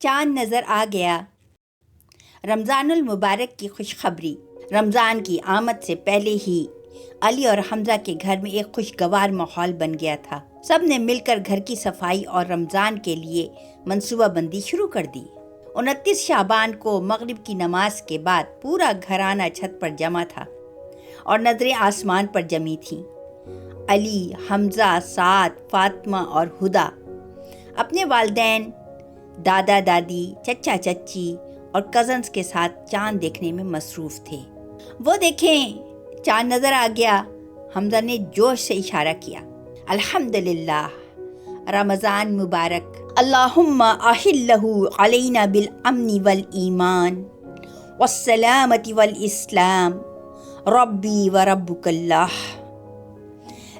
چاند نظر آ گیا۔ رمضان المبارک کی خوشخبری۔ رمضان کی آمد سے پہلے ہی علی اور حمزہ کے گھر میں ایک خوشگوار ماحول بن گیا تھا۔ سب نے مل کر گھر کی صفائی اور رمضان کے لیے منصوبہ بندی شروع کر دی۔ 29 شعبان کو مغرب کی نماز کے بعد پورا گھرانہ چھت پر جمع تھا اور نظریں آسمان پر جمی تھیں۔ علی، حمزہ، سعد، فاطمہ اور ہدا اپنے والدین، دادا دادی، چچا چچی اور کزنز کے ساتھ چاند دیکھنے میں مصروف تھے۔ وہ دیکھیں، چاند نظر آ گیا، حمزہ نے جوش سے اشارہ کیا۔ الحمدللہ، رمضان مبارک، اللہم احلہ علینا بالامن والایمان والسلامت والاسلام، ربی و ربک اللہ۔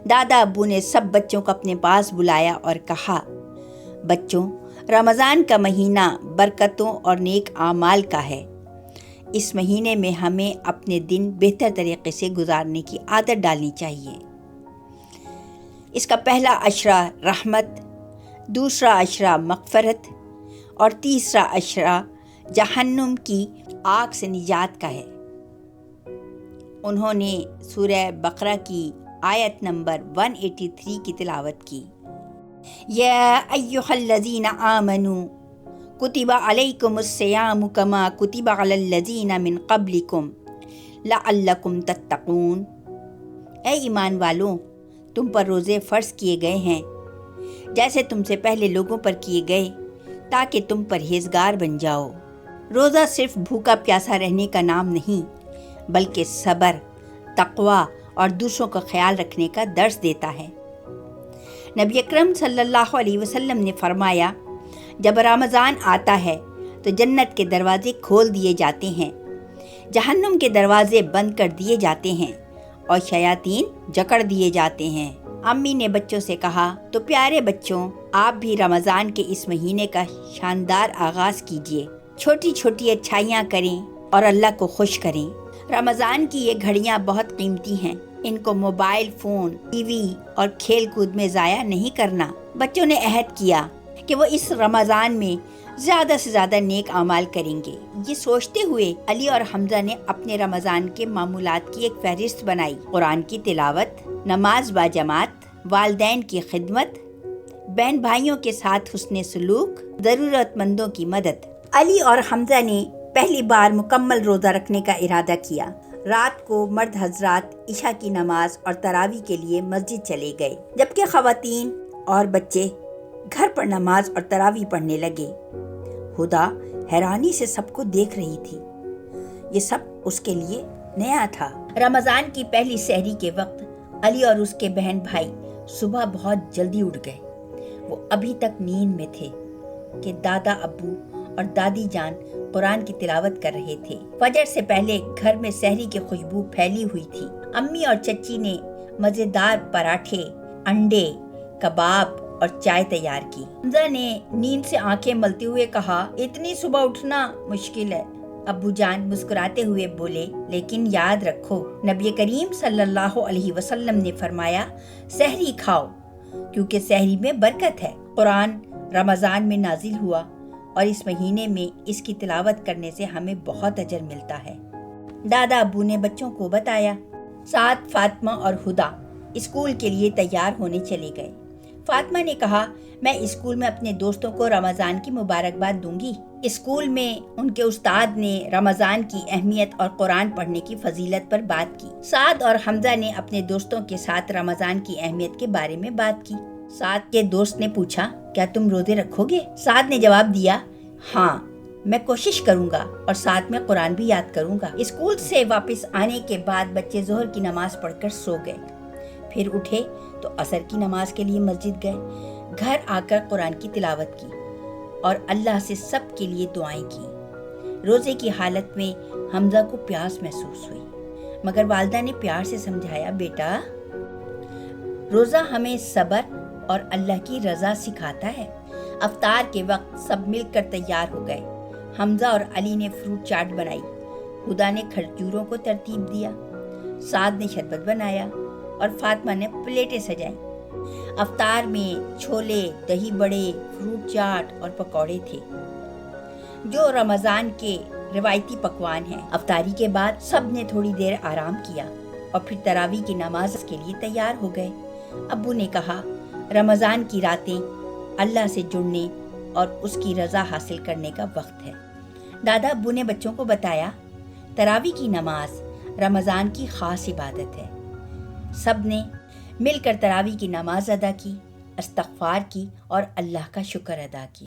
دادا ابو نے سب بچوں کو اپنے پاس بلایا اور کہا، بچوں، رمضان کا مہینہ برکتوں اور نیک اعمال کا ہے۔ اس مہینے میں ہمیں اپنے دن بہتر طریقے سے گزارنے کی عادت ڈالنی چاہیے۔ اس کا پہلا عشرہ رحمت، دوسرا عشرہ مغفرت اور تیسرا عشرہ جہنم کی آگ سے نجات کا ہے۔ انہوں نے سورہ بقرہ کی آیت نمبر 183 کی تلاوت کی۔ یا ایھا الذین آمنوا کتب علیکم الصیام کما کتب علی الذین من قبلکم لعلکم تتقون۔ اے ایمان والوں، تم پر روزے فرض کیے گئے ہیں جیسے تم سے پہلے لوگوں پر کیے گئے، تاکہ تم پرہیزگار بن جاؤ۔ روزہ صرف بھوکا پیاسا رہنے کا نام نہیں، بلکہ صبر، تقوی اور دوسروں کا خیال رکھنے کا درس دیتا ہے۔ نبی اکرم صلی اللہ علیہ وسلم نے فرمایا، جب رمضان آتا ہے تو جنت کے دروازے کھول دیے جاتے ہیں، جہنم کے دروازے بند کر دیے جاتے ہیں اور شیاطین جکڑ دیے جاتے ہیں۔ امی نے بچوں سے کہا، تو پیارے بچوں، آپ بھی رمضان کے اس مہینے کا شاندار آغاز کیجیے، چھوٹی چھوٹی اچھائیاں کریں اور اللہ کو خوش کریں۔ رمضان کی یہ گھڑیاں بہت قیمتی ہیں، ان کو موبائل فون، ٹی وی اور کھیل کود میں ضائع نہیں کرنا۔ بچوں نے عہد کیا کہ وہ اس رمضان میں زیادہ سے زیادہ نیک اعمال کریں گے۔ یہ سوچتے ہوئے علی اور حمزہ نے اپنے رمضان کے معمولات کی ایک فہرست بنائی: قرآن کی تلاوت، نماز باجماعت، والدین کی خدمت، بہن بھائیوں کے ساتھ حسن سلوک، ضرورت مندوں کی مدد۔ علی اور حمزہ نے پہلی بار مکمل روزہ رکھنے کا ارادہ کیا۔ رات کو مرد حضرات عشاء کی نماز اور تراویح کے لیے مسجد چلے گئے، جبکہ خواتین اور بچے گھر پر نماز اور تراویح پڑھنے لگے۔ ہدا حیرانی سے سب کو دیکھ رہی تھی، یہ سب اس کے لیے نیا تھا۔ رمضان کی پہلی سحری کے وقت علی اور اس کے بہن بھائی صبح بہت جلدی اٹھ گئے۔ وہ ابھی تک نیند میں تھے کہ دادا ابو اور دادی جان قرآن کی تلاوت کر رہے تھے۔ فجر سے پہلے گھر میں سحری کی خوشبو پھیلی ہوئی تھی۔ امی اور چچی نے مزیدار پراٹھے، انڈے، کباب اور چائے تیار کی۔ حمزہ نے نیند سے آنکھیں ملتے ہوئے کہا، اتنی صبح اٹھنا مشکل ہے۔ ابو جان مسکراتے ہوئے بولے، لیکن یاد رکھو، نبی کریم صلی اللہ علیہ وسلم نے فرمایا، سحری کھاؤ کیونکہ سحری میں برکت ہے۔ قرآن رمضان میں نازل ہوا اور اس مہینے میں اس کی تلاوت کرنے سے ہمیں بہت اجر ملتا ہے۔ دادا ابو نے بچوں کو بتایا۔ سعد، فاطمہ اور ہدا اسکول کے لیے تیار ہونے چلے گئے۔ فاطمہ نے کہا، میں اسکول میں اپنے دوستوں کو رمضان کی مبارکباد دوں گی۔ اسکول میں ان کے استاد نے رمضان کی اہمیت اور قرآن پڑھنے کی فضیلت پر بات کی۔ سعد اور حمزہ نے اپنے دوستوں کے ساتھ رمضان کی اہمیت کے بارے میں بات کی۔ سعد کے دوست نے پوچھا، کیا تم روزے رکھو گے؟ سعد نے جواب دیا، ہاں، میں کوشش کروں گا اور ساتھ میں قرآن بھی یاد کروں گا۔ اسکول سے واپس آنے کے بعد بچے ظہر کی نماز پڑھ کر سو گئے، پھر اٹھے تو عصر کی نماز کے لیے مسجد گئے۔ گھر آ کر قرآن کی تلاوت کی اور اللہ سے سب کے لیے دعائیں کی۔ روزے کی حالت میں حمزہ کو پیاس محسوس ہوئی، مگر والدہ نے پیار سے سمجھایا، بیٹا، روزہ ہمیں صبر اور اللہ کی رضا سکھاتا ہے۔ افطار کے وقت سب مل کر تیار ہو گئے۔ حمزہ اور علی نے فروٹ چاٹ بنائی، ہدا نے کھجوروں کو ترتیب دیا، سعد نے شربت بنایا اور فاطمہ نے پلیٹیں سجائیں۔ افطار میں چھولے، دہی بڑے، فروٹ چاٹ اور پکوڑے تھے۔ جو رمضان کے روایتی پکوان ہیں۔ افطاری کے بعد سب نے تھوڑی دیر آرام کیا اور پھر تراویح کی نماز کے لیے تیار ہو گئے۔ ابو نے کہا رمضان کی راتیں اللہ سے جڑنے اور اس کی رضا حاصل کرنے کا وقت ہے۔ دادا ابو نے بچوں کو بتایا تراویح کی نماز رمضان کی خاص عبادت ہے۔ سب نے مل کر تراویح کی نماز ادا کی، استغفار کی اور اللہ کا شکر ادا کی۔